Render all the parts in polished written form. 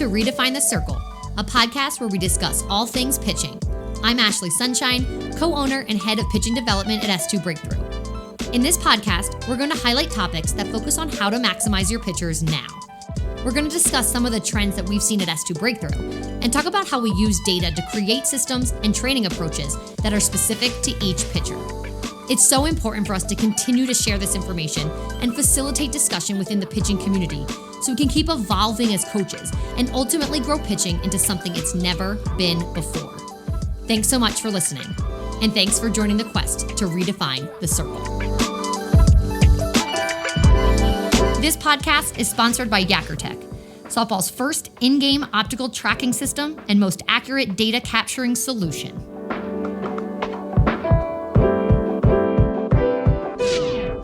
to Redefine the Circle, a podcast where we discuss all things pitching. I'm Ashley Sunshine, co-owner and head of pitching development at S2 Breakthrough. In this podcast, we're going to highlight topics that focus on how to maximize your pitchers now. We're going to discuss some of the trends that we've seen at S2 Breakthrough and talk about how we use data to create systems and training approaches that are specific to each pitcher. It's so important for us to continue to share this information and facilitate discussion within the pitching community so we can keep evolving as coaches and ultimately grow pitching into something it's never been before. Thanks so much for listening, and thanks for joining the quest to redefine the circle. This podcast is sponsored by YakkerTech, softball's first in-game optical tracking system and most accurate data capturing solution.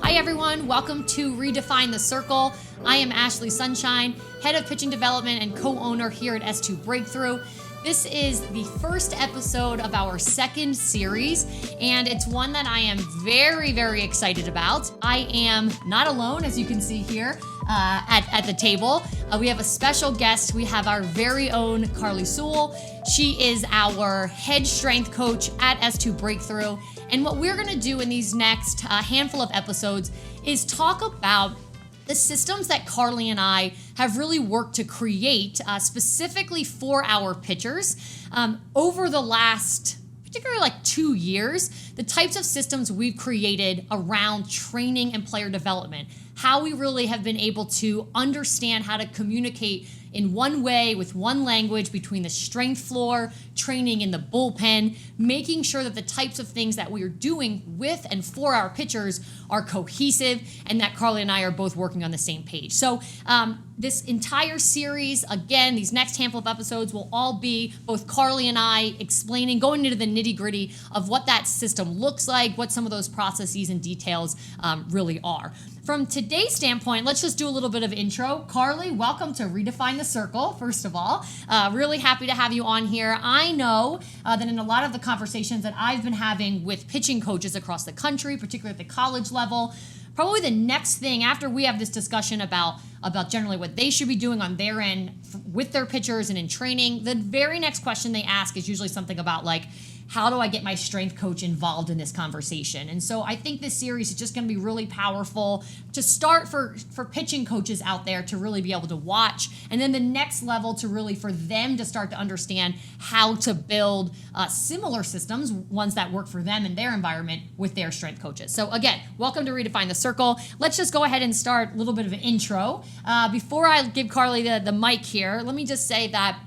Hi everyone, welcome to Redefine the Circle. I am Ashley Sunshine, head of pitching development and co-owner here at S2 Breakthrough. This is the first episode of our second series, and it's one that I am very, very excited about. I am not alone, as you can see here at the table. We have a special guest. We have our very own Karli Sewell. She is our head strength coach at S2 Breakthrough. And what we're going to do in these next handful of episodes is talk about the systems that Karli and I have really worked to create specifically for our pitchers over the last, particularly 2 years, the types of systems we've created around training and player development, how we really have been able to understand how to communicate in one way with one language between the strength floor, training in the bullpen, making sure that the types of things that we are doing with and for our pitchers are cohesive and that Karli and I are both working on the same page. So this entire series, again, these next handful of episodes will all be both Karli and I explaining, going into the nitty-gritty of what that system looks like, what some of those processes and details really are. From today's standpoint, let's just do a little bit of intro. Karli, welcome to Redefine the Circle, first of all. Really happy to have you on here. I know that in a lot of the conversations that I've been having with pitching coaches across the country, particularly at the college level, probably the next thing after we have this discussion about generally what they should be doing on their end with their pitchers and in training, the very next question they ask is usually something about how do I get my strength coach involved in this conversation? And so I think this series is just going to be really powerful to start for pitching coaches out there to really be able to watch. And then the next level to really for them to start to understand how to build similar systems, ones that work for them in their environment with their strength coaches. So again, welcome to Redefine the Circle. Let's just go ahead and start a little bit of an intro. Before I give Karli the mic here, let me just say that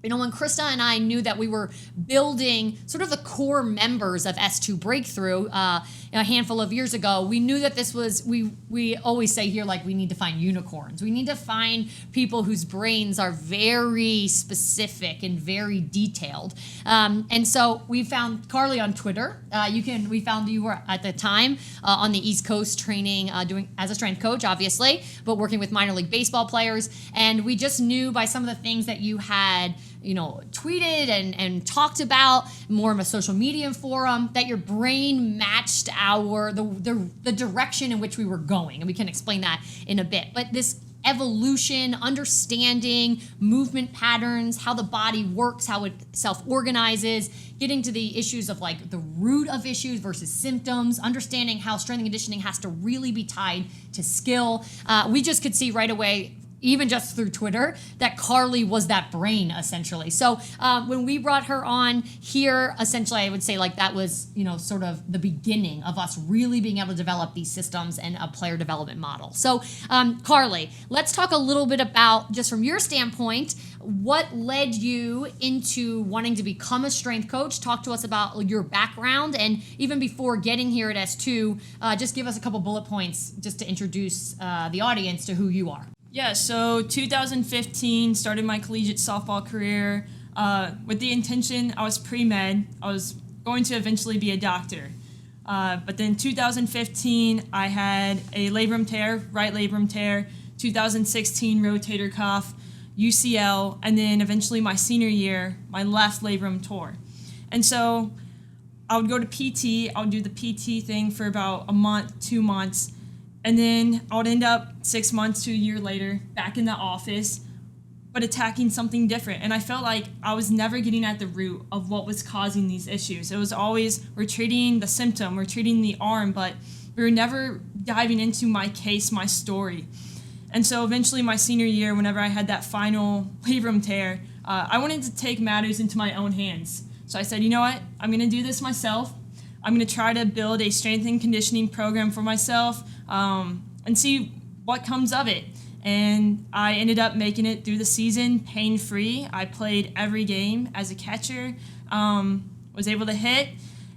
when Krista and I knew that we were building sort of the core members of S2 Breakthrough a handful of years ago, we knew that this was, we always say here, we need to find unicorns. We need to find people whose brains are very specific and very detailed. And so we found Karli on Twitter. We found you were at the time on the East Coast training, doing as a strength coach, obviously, but working with minor league baseball players. And we just knew by some of the things that you had tweeted and talked about more of a social media forum that your brain matched the direction in which we were going. And we can explain that in a bit. But this evolution, understanding movement patterns, how the body works, how it self-organizes, getting to the issues of the root of issues versus symptoms, understanding how strength and conditioning has to really be tied to skill. We just could see right away, even just through Twitter, that Karli was that brain, essentially. So when we brought her on here, essentially, I would say that was, sort of the beginning of us really being able to develop these systems and a player development model. So Karli, let's talk a little bit about, just from your standpoint, what led you into wanting to become a strength coach. Talk to us about your background, and even before getting here at S2, just give us a couple bullet points just to introduce the audience to who you are. Yeah, so 2015, started my collegiate softball career with the intention, I was pre-med, I was going to eventually be a doctor. But then 2015, I had a labrum tear, right labrum tear, 2016 rotator cuff, UCL, and then eventually my senior year, my left labrum tore. And so I would go to PT, I would do the PT thing for about a month, 2 months, and then I would end up 6 months to a year later back in the office but attacking something different. And I felt like I was never getting at the root of what was causing these issues. It was always, we're treating the symptom, we're treating the arm, but we were never diving into my case, my story. And so eventually my senior year, whenever I had that final labrum tear, I wanted to take matters into my own hands. So I said, you know what, I'm going to do this myself. I'm going to try to build a strength and conditioning program for myself and see what comes of it. And I ended up making it through the season pain-free. I played every game as a catcher, was able to hit.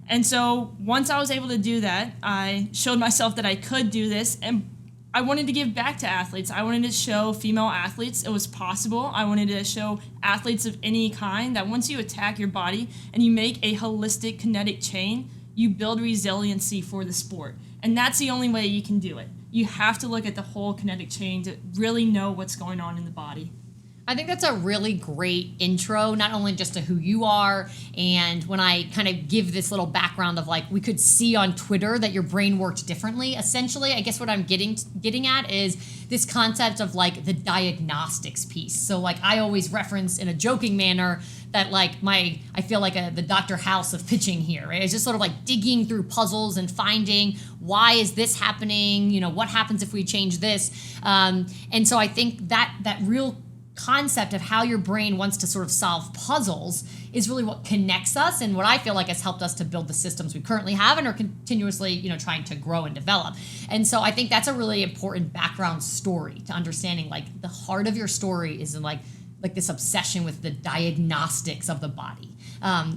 And so once I was able to do that, I showed myself that I could do this, and I wanted to give back to athletes. I wanted to show female athletes it was possible. I wanted to show athletes of any kind that once you attack your body and you make a holistic kinetic chain, you build resiliency for the sport. And that's the only way you can do it. You have to look at the whole kinetic chain to really know what's going on in the body. I think that's a really great intro, not only just to who you are, and when I kind of give this little background of like, we could see on Twitter that your brain worked differently. Essentially, I guess what I'm getting at is this concept of like the diagnostics piece. So like I always reference in a joking manner that like I feel like the Dr. House of pitching here, right? It's just sort of like digging through puzzles and finding why is this happening? You know, what happens if we change this? And so I think that real concept of how your brain wants to sort of solve puzzles is really what connects us and what I feel like has helped us to build the systems we currently have and are continuously, you know, trying to grow and develop. And so I think that's a really important background story to understanding like the heart of your story is in like this obsession with the diagnostics of the body,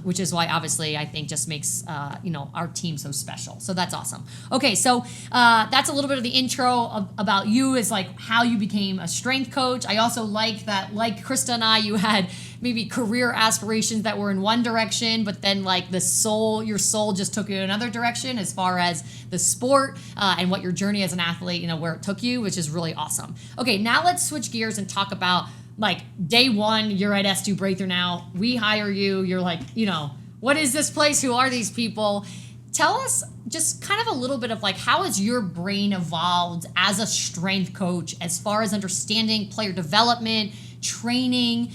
which is why obviously I think just makes our team so special. So that's awesome. Okay, so that's a little bit of the intro about you, is like how you became a strength coach. I also like that, like Krista and I, you had maybe career aspirations that were in one direction, but then like your soul just took you in another direction as far as the sport and what your journey as an athlete, you know, where it took you, which is really awesome. Okay, now let's switch gears and talk about like day one. You're at S2 Breakthrough now. We hire you. You're like, you know, what is this place? Who are these people? Tell us just kind of a little bit of like, how has your brain evolved as a strength coach as far as understanding player development, training?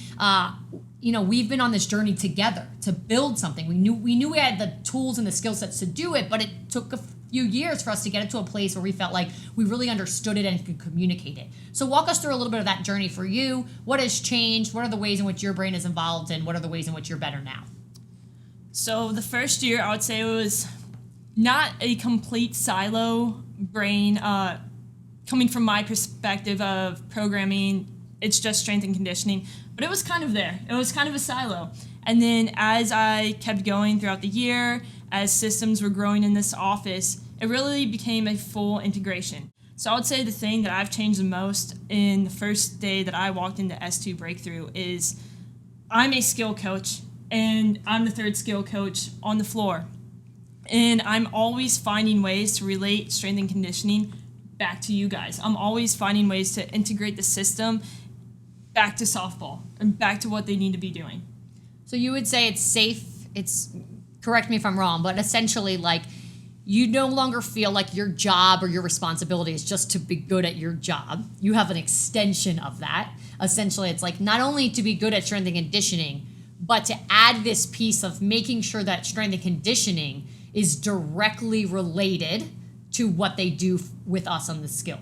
We've been on this journey together to build something. We knew we had the tools and the skill sets to do it, but it took a few years for us to get it to a place where we felt like we really understood it and could communicate it. So walk us through a little bit of that journey for you. What has changed? What are the ways in which your brain is involved, and what are the ways in which you're better now? So the first year, I would say it was not a complete silo brain coming from my perspective of programming. It's just strength and conditioning, but it was kind of there. It was kind of a silo. And then as I kept going throughout the year, as systems were growing in this office, it really became a full integration. So I would say the thing that I've changed the most in the first day that I walked into S2 Breakthrough is I'm a skill coach, and I'm the third skill coach on the floor. And I'm always finding ways to relate strength and conditioning back to you guys. I'm always finding ways to integrate the system back to softball and back to what they need to be doing. So you would say it's safe, correct me if I'm wrong, but essentially like you no longer feel like your job or your responsibility is just to be good at your job. You have an extension of that. Essentially, it's like not only to be good at strength and conditioning, but to add this piece of making sure that strength and conditioning is directly related to what they do with us on the skill.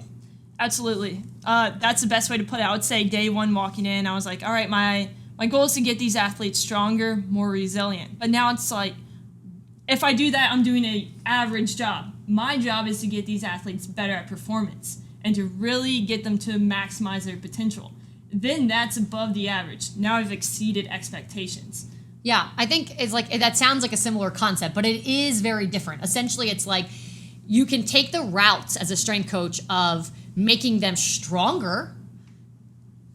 Absolutely. That's the best way to put it. I would say day one walking in, I was like, all right, my goal is to get these athletes stronger, more resilient. But now it's like, if I do that, I'm doing an average job. My job is to get these athletes better at performance and to really get them to maximize their potential. Then that's above the average. Now I've exceeded expectations. Yeah, I think it's like that sounds like a similar concept, but it is very different. Essentially, it's like you can take the routes as a strength coach of making them stronger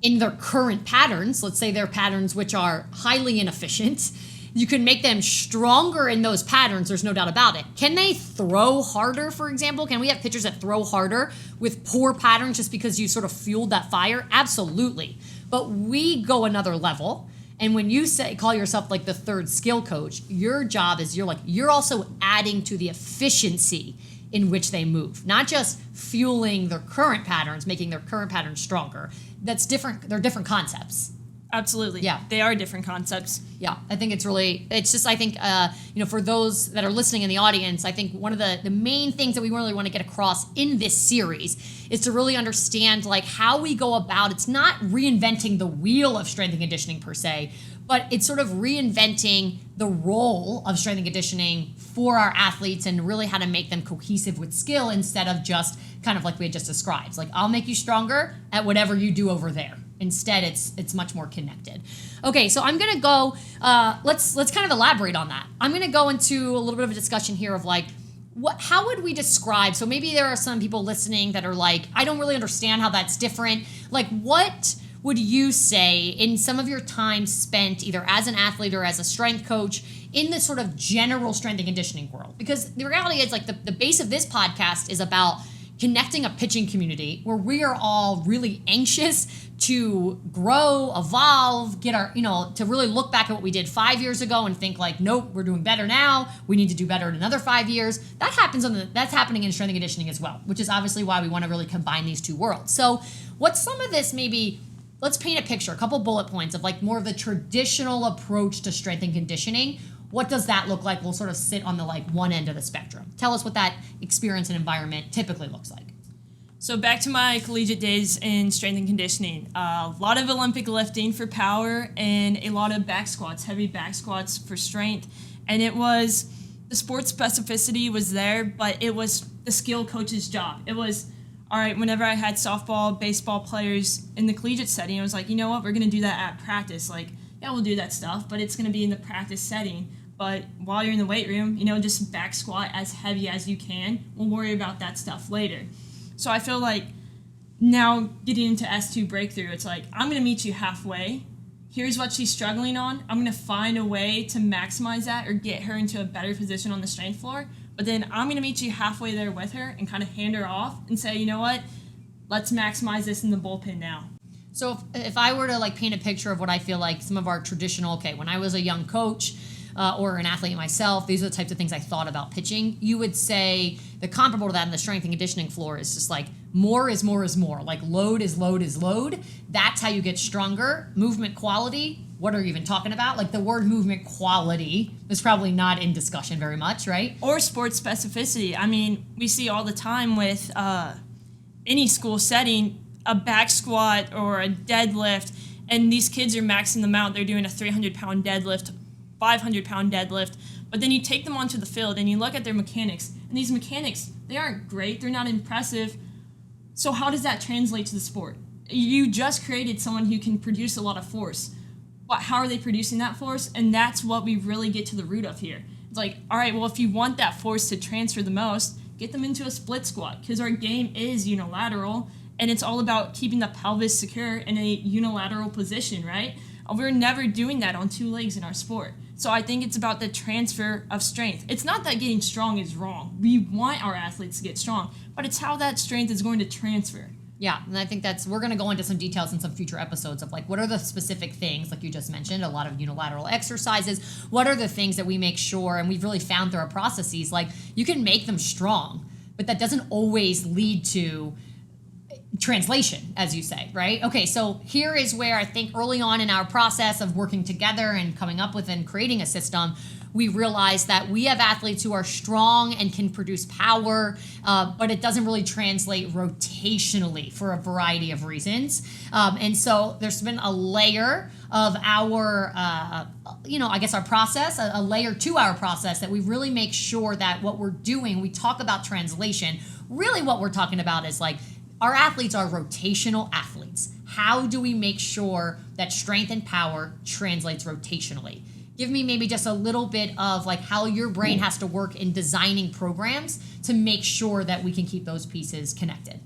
in their current patterns. Let's say their patterns which are highly inefficient. You can make them stronger in those patterns, there's no doubt about it. Can they throw harder, for example? Can we have pitchers that throw harder with poor patterns just because you sort of fueled that fire? Absolutely. But we go another level. And when you call yourself like the third skill coach, your job is you're also adding to the efficiency in which they move, not just fueling their current patterns, making their current patterns stronger. That's different. They're different concepts. Absolutely. Yeah. They are different concepts. Yeah, I think it's just, I think, for those that are listening in the audience, I think one of the main things that we really want to get across in this series is to really understand like how we go about, it's not reinventing the wheel of strength and conditioning per se, but it's sort of reinventing the role of strength and conditioning for our athletes and really how to make them cohesive with skill instead of just kind of like we had just described. It's like, I'll make you stronger at whatever you do over there. Instead, it's much more connected. Okay, so I'm gonna go. Let's kind of elaborate on that. I'm gonna go into a little bit of a discussion here of like, how would we describe? So maybe there are some people listening that are like, I don't really understand how that's different. Like, what would you say in some of your time spent either as an athlete or as a strength coach in the sort of general strength and conditioning world? Because the reality is like the base of this podcast is about connecting a pitching community where we are all really anxious to grow, evolve, get our, to really look back at what we did 5 years ago and think like, nope, we're doing better now. We need to do better in another 5 years. That's happening in strength and conditioning as well, which is obviously why we want to really combine these two worlds. So what's some of this maybe, let's paint a picture, a couple bullet points of like more of the traditional approach to strength and conditioning. What does that look like? We'll sort of sit on the like one end of the spectrum. Tell us what that experience and environment typically looks like. So back to my collegiate days in strength and conditioning. A lot of Olympic lifting for power and a lot of back squats, heavy back squats for strength. And it was, the sports specificity was there, but it was the skill coach's job. It was, all right, whenever I had softball, baseball players in the collegiate setting, I was like, you know what, we're going to do that at practice. Like, yeah, we'll do that stuff, but it's going to be in the practice setting. But while you're in the weight room, just back squat as heavy as you can. We'll worry about that stuff later. So I feel like now getting into S2 breakthrough, it's like, I'm going to meet you halfway. Here's what she's struggling on. I'm going to find a way to maximize that or get her into a better position on the strength floor. But then I'm going to meet you halfway there with her and kind of hand her off and say, you know what, let's maximize this in the bullpen now. So if I were to like paint a picture of what I feel like some of our traditional, when I was a young coach, or an athlete myself, these are the types of things I thought about pitching. You would say the comparable to that in the strength and conditioning floor is just like more is more is more. Like load is load is load. That's how you get stronger. Movement quality, what are you even talking about? Like the word movement quality is probably not in discussion very much, right? Or sports specificity. I mean, we see all the time with any school setting, a back squat or a deadlift, and these kids are maxing them out. They're doing a 300-pound deadlift, 500-pound deadlift, but then you take them onto the field and you look at their mechanics, and these mechanics, they aren't great, they're not impressive. So how does that translate to the sport? You just created someone who can produce a lot of force. But how are they producing that force? And that's what we really get to the root of here. It's like, all right, well, if you want that force to transfer the most, get them into a split squat, because our game is unilateral, and it's all about keeping the pelvis secure in a unilateral position, right? We're never doing that on two legs in our sport. So I think it's about the transfer of strength. It's not that getting strong is wrong. We want our athletes to get strong, but it's how that strength is going to transfer. Yeah, and I think we're going to go into some details in some future episodes of like what are the specific things, like you just mentioned, a lot of unilateral exercises. What are the things that we make sure, and we've really found through our processes, like you can make them strong, but that doesn't always lead to translation, as you say, right? Okay, so here is where I think early on in our process of working together and coming up with and creating a system, we realized that we have athletes who are strong and can produce power, but it doesn't really translate rotationally for a variety of reasons. And so there's been a layer of our, I guess our process, a layer to our process that we really make sure that what we're doing, we talk about translation. Really what we're talking about is like, our athletes are rotational athletes. How do we make sure that strength and power translates rotationally? Give me maybe just a little bit of like how your brain has to work in designing programs to make sure that we can keep those pieces connected.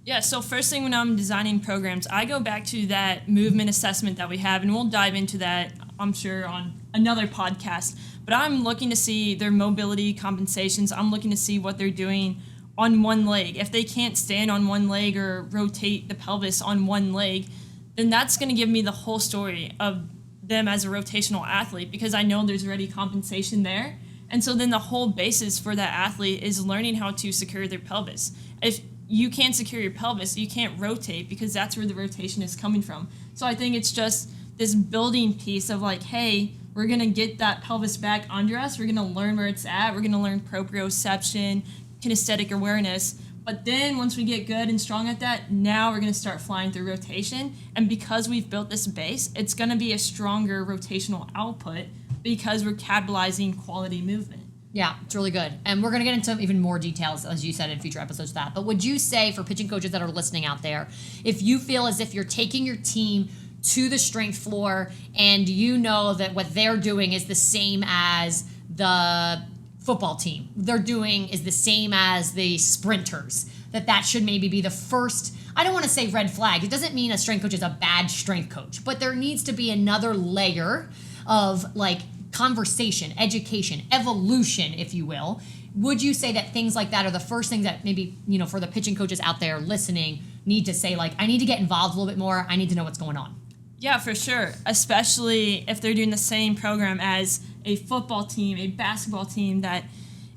Yeah, so first thing when I'm designing programs, I go back to that movement assessment that we have, and we'll dive into that, I'm sure, on another podcast. But I'm looking to see their mobility compensations. I'm looking to see what they're doing on one leg. If they can't stand on one leg or rotate the pelvis on one leg, then that's going to give me the whole story of them as a rotational athlete, because I know there's already compensation there. And so then the whole basis for that athlete is learning how to secure their pelvis. If you can't secure your pelvis, you can't rotate, because that's where the rotation is coming from. So I think it's just this building piece of like, hey, we're going to get that pelvis back under us. We're going to learn where it's at. We're going to learn proprioception, kinesthetic awareness. But then once we get good and strong at that, now we're going to start flying through rotation. And because we've built this base, it's going to be a stronger rotational output because we're catalyzing quality movement. Yeah, it's really good. And we're going to get into even more details, as you said, in future episodes of that. But would you say, for pitching coaches that are listening out there, if you feel as if you're taking your team to the strength floor and you know that what they're doing is the same as the football team, they're doing is the same as the sprinters, that should maybe be the first, I don't want to say red flag. It doesn't mean a strength coach is a bad strength coach, but there needs to be another layer of like conversation, education, evolution, if you will. Would you say that things like that are the first things that maybe, for the pitching coaches out there listening need to say, like, I need to get involved a little bit more. I need to know what's going on. Yeah, for sure. Especially if they're doing the same program as a football team, a basketball team, that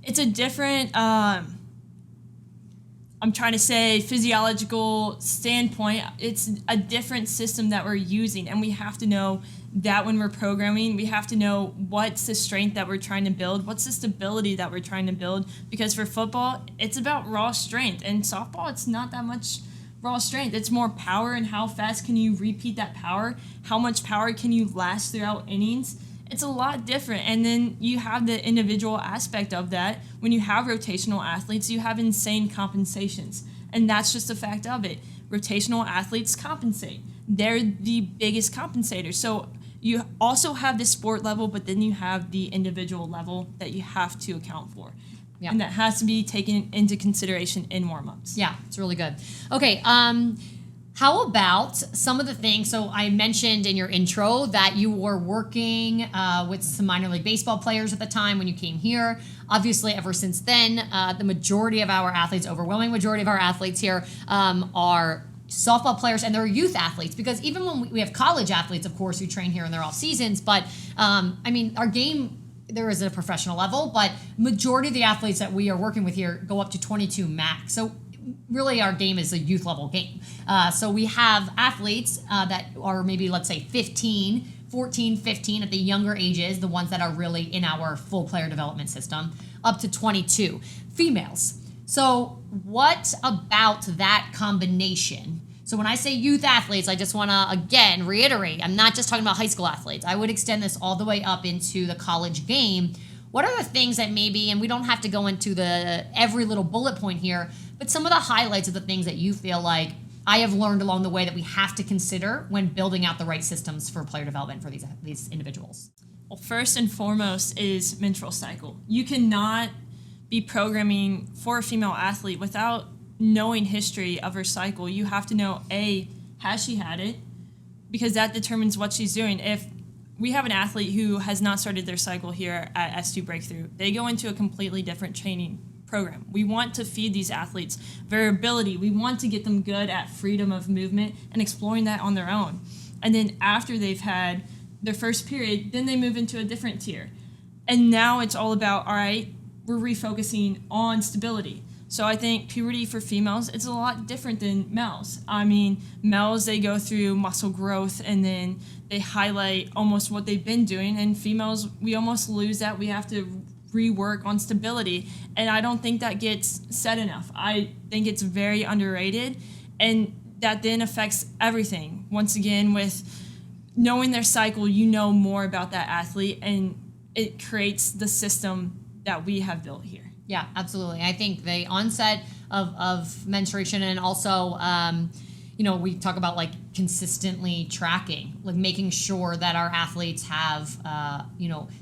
it's a different, I'm trying to say physiological standpoint. It's a different system that we're using. And we have to know that when we're programming, we have to know what's the strength that we're trying to build, what's the stability that we're trying to build. Because for football, it's about raw strength. And softball, it's not that much raw strength. It's more power, and how fast can you repeat that power? How much power can you last throughout innings? It's a lot different. And then you have the individual aspect of that. When you have rotational athletes, you have insane compensations. And that's just a fact of it. Rotational athletes compensate. They're the biggest compensators. So you also have the sport level, but then you have the individual level that you have to account for. Yeah. And that has to be taken into consideration in warm-ups. Yeah, it's really good. Okay, how about some of the things? So I mentioned in your intro that you were working with some minor league baseball players at the time when you came here. Obviously, ever since then, the majority of our athletes, overwhelming majority of our athletes here, are softball players, and they're youth athletes, because even when we have college athletes, of course, who train here in their off seasons, but our game, there is a professional level, but majority of the athletes that we are working with here go up to 22 max. So really our game is a youth level game. So we have athletes that are maybe, let's say 14, 15 at the younger ages, the ones that are really in our full player development system, up to 22 females. So what about that combination? So when I say youth athletes, I just want to, again, reiterate, I'm not just talking about high school athletes. I would extend this all the way up into the college game. What are the things that maybe, and we don't have to go into every little bullet point here, but some of the highlights of the things that you feel like I have learned along the way that we have to consider when building out the right systems for player development for these individuals? Well, first and foremost is menstrual cycle. You cannot be programming for a female athlete without knowing history of her cycle. You have to know, has she had it? Because that determines what she's doing. If we have an athlete who has not started their cycle here at S2 Breakthrough, they go into a completely different training program. We want to feed these athletes variability. We want to get them good at freedom of movement and exploring that on their own. And then after they've had their first period, then they move into a different tier. And now it's all about, all right, we're refocusing on stability. So I think puberty for females, it's a lot different than males. I mean, males, they go through muscle growth and then they highlight almost what they've been doing. And females, we almost lose that. We have to rework on stability. And I don't think that gets said enough. I think it's very underrated. And that then affects everything. Once again, with knowing their cycle, you know more about that athlete, and it creates the system that we have built here. Yeah, absolutely. I think the onset of menstruation, and also, we talk about like consistently tracking, like making sure that our athletes have,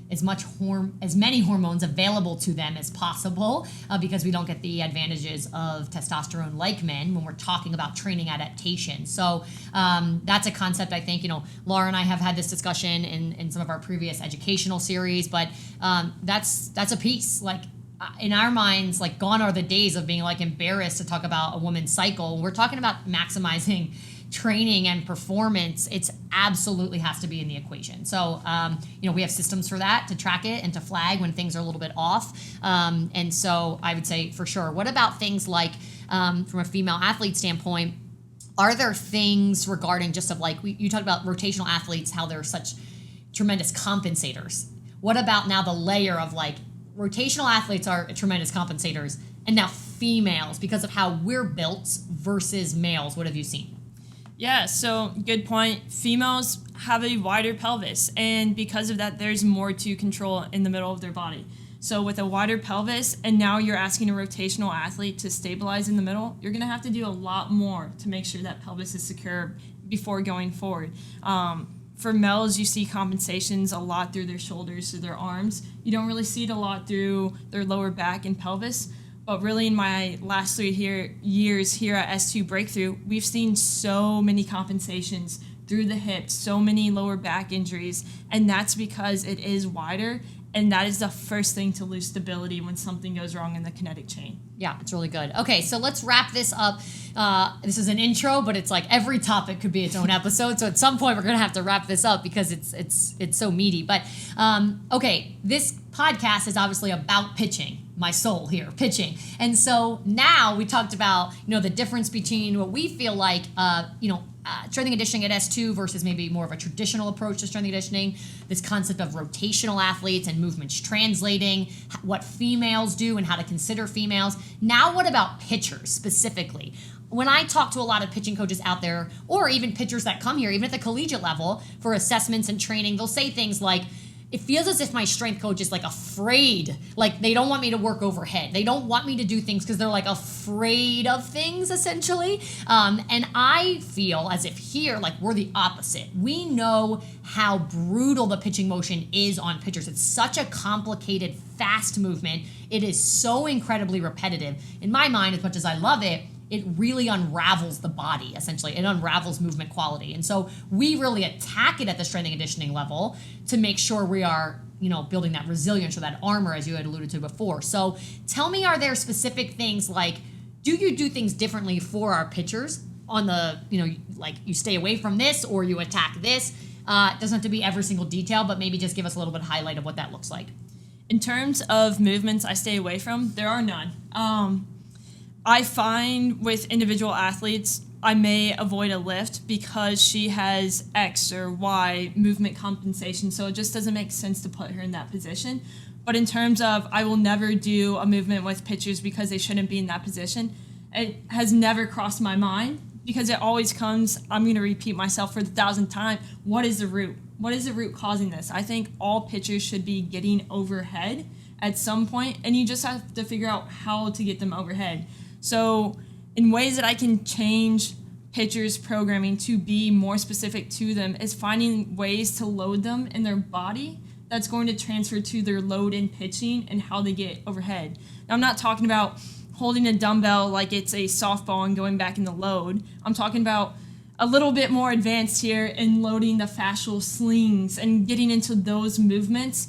as many hormones available to them as possible, because we don't get the advantages of testosterone like men when we're talking about training adaptation. So that's a concept I think, Laura and I have had this discussion in some of our previous educational series, but that's a piece, like, in our minds, like, gone are the days of being like embarrassed to talk about a woman's cycle. We're talking about maximizing training and performance. It's absolutely has to be in the equation. So, we have systems for that, to track it and to flag when things are a little bit off. And so I would say for sure. What about things like, from a female athlete standpoint, Are there things regarding just of like, you talked about rotational athletes, how they're such tremendous compensators. What about now the layer of like rotational athletes are tremendous compensators and now females because of how we're built versus males? What have you seen? Yeah, so good point. Females have a wider pelvis, and because of that, there's more to control in the middle of their body. So with a wider pelvis, and now you're asking a rotational athlete to stabilize in the middle, you're going to have to do a lot more to make sure that pelvis is secure before going forward. For males, you see compensations a lot through their shoulders, through their arms. You don't really see it a lot through their lower back and pelvis. But really, in my last 3 years here at S2 Breakthrough, we've seen so many compensations through the hips, so many lower back injuries, and that's because it is wider, and that is the first thing to lose stability when something goes wrong in the kinetic chain. Yeah, it's really good. Okay, so let's wrap this up. This is an intro, but it's like every topic could be its own episode. So at some point, we're gonna have to wrap this up because it's so meaty. But okay, this podcast is obviously about pitching. My soul here, pitching. And so now we talked about the difference between what we feel like strength and conditioning at S2 versus maybe more of a traditional approach to strength and conditioning, this concept of rotational athletes and movements translating, what females do and how to consider females. Now what about pitchers specifically? When I talk to a lot of pitching coaches out there, or even pitchers that come here, even at the collegiate level for assessments and training, they'll say things like, it feels as if my strength coach is like afraid, like they don't want me to work overhead. They don't want me to do things because they're like afraid of things essentially. And I feel as if here, like we're the opposite. We know how brutal the pitching motion is on pitchers. It's such a complicated, fast movement. It is so incredibly repetitive. In my mind, as much as I love it, it really unravels the body, essentially. It unravels movement quality. And so we really attack it at the strength and conditioning level to make sure we are, building that resilience or that armor, as you had alluded to before. So tell me, are there specific things like, do you do things differently for our pitchers on the, like you stay away from this or you attack this? It doesn't have to be every single detail, but maybe just give us a little bit of highlight of what that looks like. In terms of movements I stay away from, there are none. I find with individual athletes, I may avoid a lift because she has X or Y movement compensation, so it just doesn't make sense to put her in that position. But in terms of I will never do a movement with pitchers because they shouldn't be in that position, it has never crossed my mind because it always comes, I'm going to repeat myself for the 1,000th time, what is the root? What is the root causing this? I think all pitchers should be getting overhead at some point, and you just have to figure out how to get them overhead. So in ways that I can change pitchers' programming to be more specific to them is finding ways to load them in their body that's going to transfer to their load in pitching and how they get overhead. Now, I'm not talking about holding a dumbbell like it's a softball and going back in the load. I'm talking about a little bit more advanced here in loading the fascial slings and getting into those movements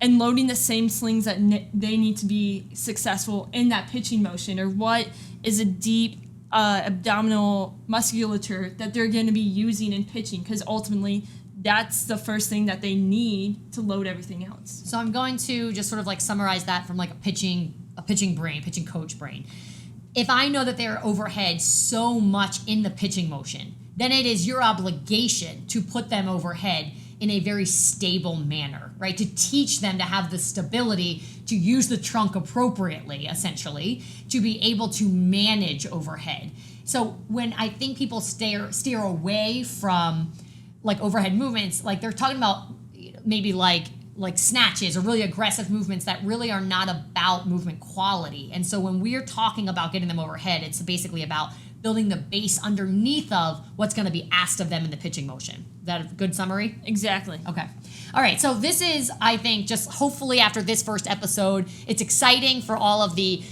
and loading the same slings that they need to be successful in that pitching motion, or what is a deep abdominal musculature that they're going to be using in pitching, because ultimately that's the first thing that they need to load everything else. So I'm going to just sort of like summarize that from like a pitching coach brain. If I know that they're overhead so much in the pitching motion, then it is your obligation to put them overhead in a very stable manner, right? To teach them to have the stability to use the trunk appropriately, essentially, to be able to manage overhead. So when I think people steer away from like overhead movements, like they're talking about maybe like snatches or really aggressive movements that really are not about movement quality. And so when we're talking about getting them overhead, it's basically about building the base underneath of what's going to be asked of them in the pitching motion. Is that a good summary? Exactly. Okay. All right. So this is, I think, just hopefully after this first episode, it's exciting for all of the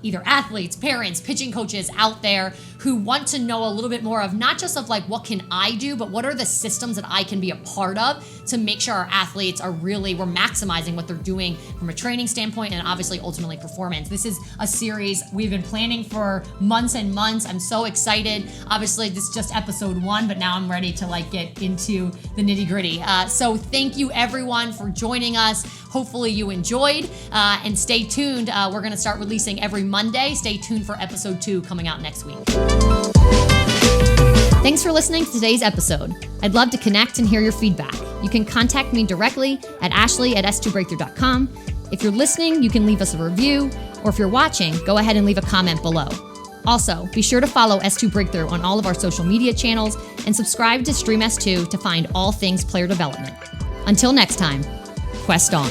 either athletes, parents, pitching coaches out there who want to know a little bit more of not just of like, what can I do, but what are the systems that I can be a part of to make sure our athletes are we're maximizing what they're doing from a training standpoint and obviously ultimately performance. This is a series we've been planning for months and months. I'm so excited. Obviously, this is just episode 1, but now I'm ready to like get into the nitty gritty. So thank you everyone for joining us. Hopefully you enjoyed and stay tuned. We're going to start releasing every Monday. Stay tuned for episode 2 coming out next week. Thanks for listening to today's episode. I'd love to connect and hear your feedback. You can contact me directly at ashley@s2breakthrough.com. If you're listening, you can leave us a review, or if you're watching, go ahead and leave a comment below. Also, be sure to follow S2 Breakthrough on all of our social media channels and subscribe to Stream S2 to find all things player development. Until next time, quest on.